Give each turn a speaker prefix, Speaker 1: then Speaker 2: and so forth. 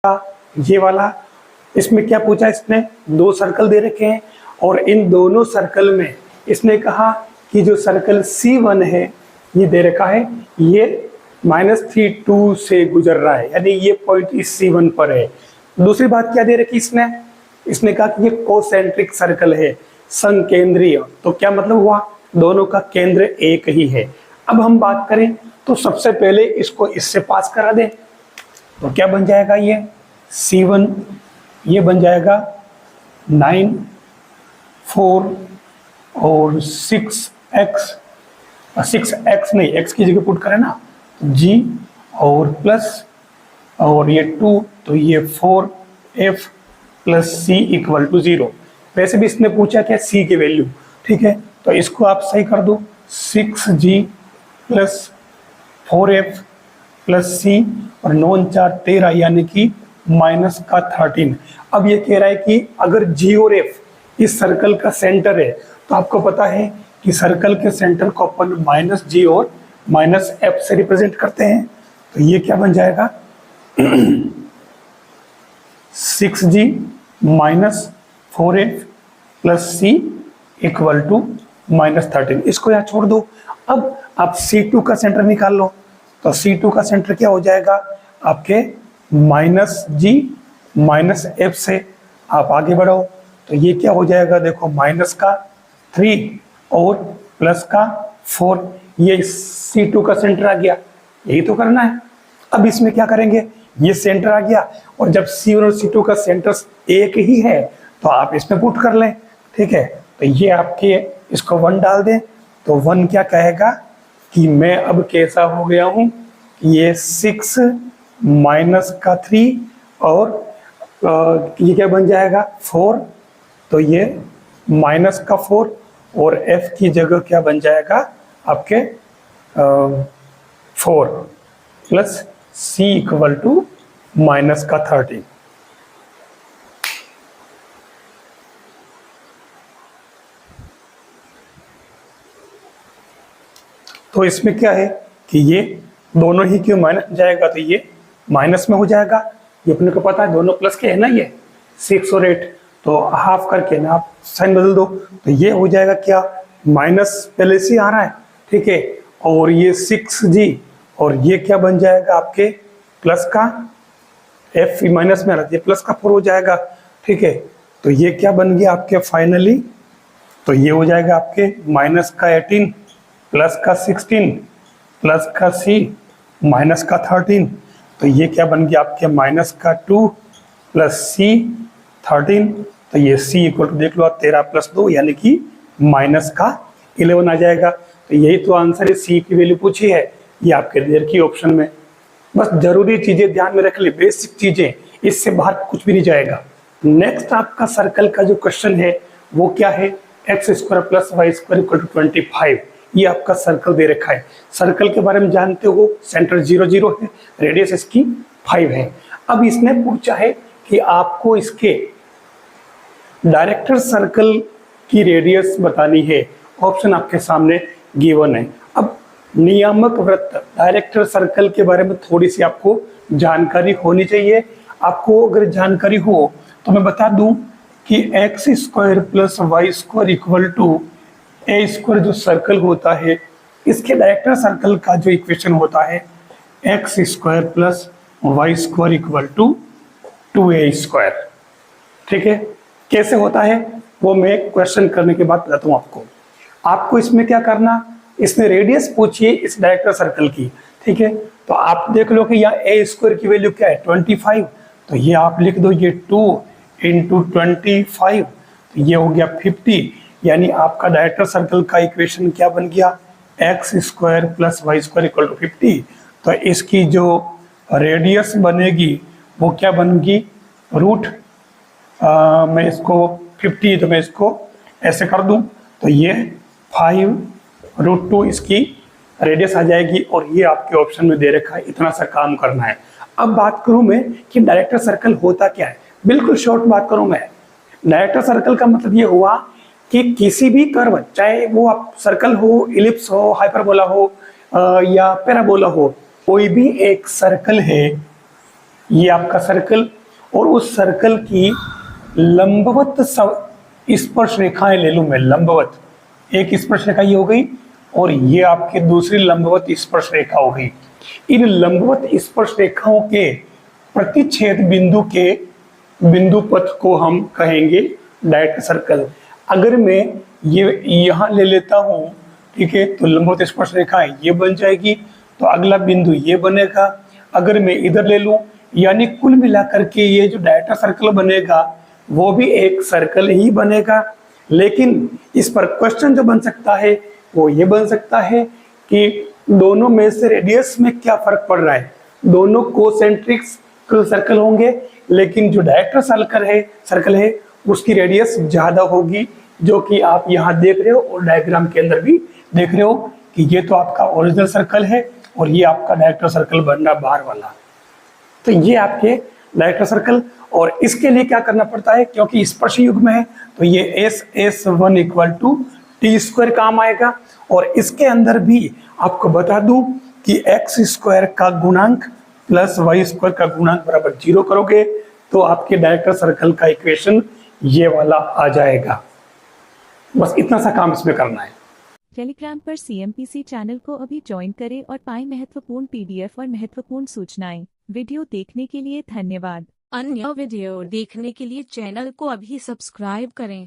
Speaker 1: ये वाला, इसमें क्या पूछा इसने, दो सर्कल दे रखे हैं और इन दोनों सर्कल में इसने कहा कि जो सर्कल C1 है ये दे रखा है, ये -3 से गुजर रहा है, यानी ये पॉइंट इस C1 पर है। दूसरी बात क्या दे रखी इसने कहा कि ये कोसेंट्रिक सर्कल है, संकेंद्रीय। तो क्या मतलब हुआ, दोनों का केंद्र एक ही है। अब हम बात करें तो सबसे पहले इसको इससे पास करा दें, तो क्या बन जाएगा, ये C1 ये बन जाएगा 9, 4 और 6x नहीं, x की जगह पुट करें ना, g और प्लस और ये 2, तो ये 4f plus c equal to 0। वैसे भी इसने पूछा क्या, c की वैल्यू, ठीक है, तो इसको आप सही कर दो, 6g plus 4f plus c और 9 4 13 यानी कि -13। अब ये कह रहा है कि अगर g और f इस सर्कल का सेंटर है, तो आपको पता है कि सर्कल के सेंटर को अपन -g और -f से रिप्रेजेंट करते हैं। तो ये क्या बन जाएगा 6g minus 4f plus c equal to -13। इसको यहाँ छोड़ दो। अब आप C2 का सेंटर निकाल लो, तो C2 का सेंटर क्या हो जाएगा आपके -g -f से आप आगे बढ़ो, तो ये क्या हो जाएगा, देखो माइनस का 3 और प्लस का 4, ये C2 का सेंटर आ गया, यही तो करना है। अब इसमें क्या करेंगे, ये सेंटर आ गया और जब C1 और C2 का सेंटर एक ही है तो आप इसमें पुट कर लें, ठीक है। तो ये आपके इसको 1 डाल दें, तो 1 क्या कहेगा कि मैं अब कैसा हो गया हूँ, ये 6 माइनस का 3 और ये क्या बन जाएगा 4, तो ये माइनस का 4 और f की जगह क्या बन जाएगा आपके 4 प्लस c इक्वल टू -13। तो इसमें क्या है कि ये दोनों ही क्यों माइनस जाएगा, तो ये माइनस में हो जाएगा, ये अपने को पता है दोनों प्लस के है ना, ये 6 और 8, तो हाफ करके ना आप साइन बदल दो, तो ये हो जाएगा क्या माइनस पहले से आ रहा है, ठीक है, और ये 6g और ये क्या बन जाएगा आपके प्लस का f माइनस में आ रहा है, ये प्लस का 4 हो जाएगा, ठीक है। तो ये क्या बन गया आपके फाइनली, तो ये हो जाएगा आपके माइनस का 18 प्लस का 16 प्लस का c माइनस का 13, तो ये क्या बन गया आपके माइनस का 2 प्लस c 13, तो ये c इक्वल टू देख लो आप 13 प्लस 2 यानी कि माइनस का 11 आ जाएगा। तो यही तो आंसर है, c की वैल्यू पूछी है, ये आपके देर की ऑप्शन में। बस जरूरी चीजें ध्यान में रख ले, बेसिक चीजें, इससे बाहर कुछ भी नहीं जाएगा। नेक्स्ट आपका सर्कल का जो क्वेश्चन है वो क्या है, x² plus y² equal to 25। ये आपका सर्कल दे रखा है, सर्कल के बारे में जानते हो, सेंटर 0 0 है, रेडियस इसकी 5 है। अब इसने पूछा है कि आपको इसके डायरेक्टर सर्कल की रेडियस बतानी है, ऑप्शन आपके सामने गिवन है। अब नियामक वृत्त डायरेक्टर सर्कल के बारे में थोड़ी सी आपको जानकारी होनी चाहिए। आपको अगर जानकारी हो तो मैं बता दूं कि x² plus y² equal to a² जो सर्कल होता है, इसके डायरेक्टर सर्कल का जो इक्वेशन होता है x² plus y² equal to 2a², ठीक है। कैसे होता है वो मैं क्वेश्चन करने के बाद बताता हूँ आपको। आपको इसमें क्या करना, इसने रेडियस पूछी है इस डायरेक्टर सर्कल की, ठीक है, तो आप देख लो कि यहाँ a² की वैल्यू क्या है 25, तो ये आप लिख दो, ये 2 इंटू 25, तो ये हो गया 50, यानी आपका डायरेक्टर सर्कल का इक्वेशन क्या बन गया, x² plus y² equal to 50। तो इसकी जो रेडियस बनेगी वो क्या बनेगी, रूट मैं इसको 50 तो मैं इसको ऐसे कर दूं, तो ये 5√2 इसकी रेडियस आ जाएगी, और ये आपके ऑप्शन में दे रखा है, इतना सा काम करना है। अब बात करूं मैं कि डायरेक्टर सर्कल होता क्या है, बिल्कुल शॉर्ट बात करूं मैं। डायरेक्टर सर्कल का मतलब ये हुआ कि किसी भी कर्व, चाहे वो आप सर्कल हो, इलिप्स हो, हाइपरबोला हो या पैराबोला हो, कोई भी एक सर्कल है ये आपका सर्कल, और उस सर्कल की लंबवत स्पर्श रेखाएं ले लूं मैं, लंबवत एक स्पर्श रेखा ये हो गई, और ये आपके दूसरी लंबवत स्पर्श रेखा हो गई। इन लंबवत स्पर्श रेखाओं के प्रतिच्छेद बिंदु के बिंदु पथ को हम कहेंगे डायरेक्ट सर्कल। अगर मैं ये यहाँ ले लेता हूँ, ठीक है, तो लंबवत स्पर्श रेखा ये बन जाएगी, तो अगला बिंदु ये बनेगा। अगर मैं इधर ले लूँ, यानी कुल मिलाकर के ये जो डायरेक्ट सर्कल बनेगा वो भी एक सर्कल ही बनेगा। लेकिन इस पर क्वेश्चन जो बन सकता है वो ये बन सकता है कि दोनों में से रेडियस में क्या फर्क पड़ रहा है। दोनों कोसेंट्रिक सर्कल होंगे, लेकिन जो डायरेक्ट सर्कल है उसकी रेडियस ज्यादा होगी, जो कि आप यहाँ देख रहे हो और डायग्राम के अंदर भी देख रहे हो कि ये तो आपका ओरिजिनल सर्कल है और ये आपका डायरेक्ट सर्कल बन रहा बाहर वाला। तो ये आपके डायरेक्ट सर्कल, और इसके लिए क्या करना पड़ता है, क्योंकि स्पर्श युग्म है तो ये S1 equal to T square काम आएगा। और इसके अंदर भी आपको बता दूं कि x स्क्वायर का गुणांक प्लस y स्क्वायर का गुणांक बराबर 0 करोगे तो आपके डायरेक्ट सर्कल का इक्वेशन ये वाला आ जाएगा। बस इतना सा काम इसमें करना है।
Speaker 2: टेलीग्राम पर CMPC चैनल को अभी ज्वाइन करें और पाएं महत्वपूर्ण PDF और महत्वपूर्ण सूचनाएं। वीडियो देखने के लिए धन्यवाद।
Speaker 3: अन्य वीडियो देखने के लिए चैनल को अभी सब्सक्राइब करें।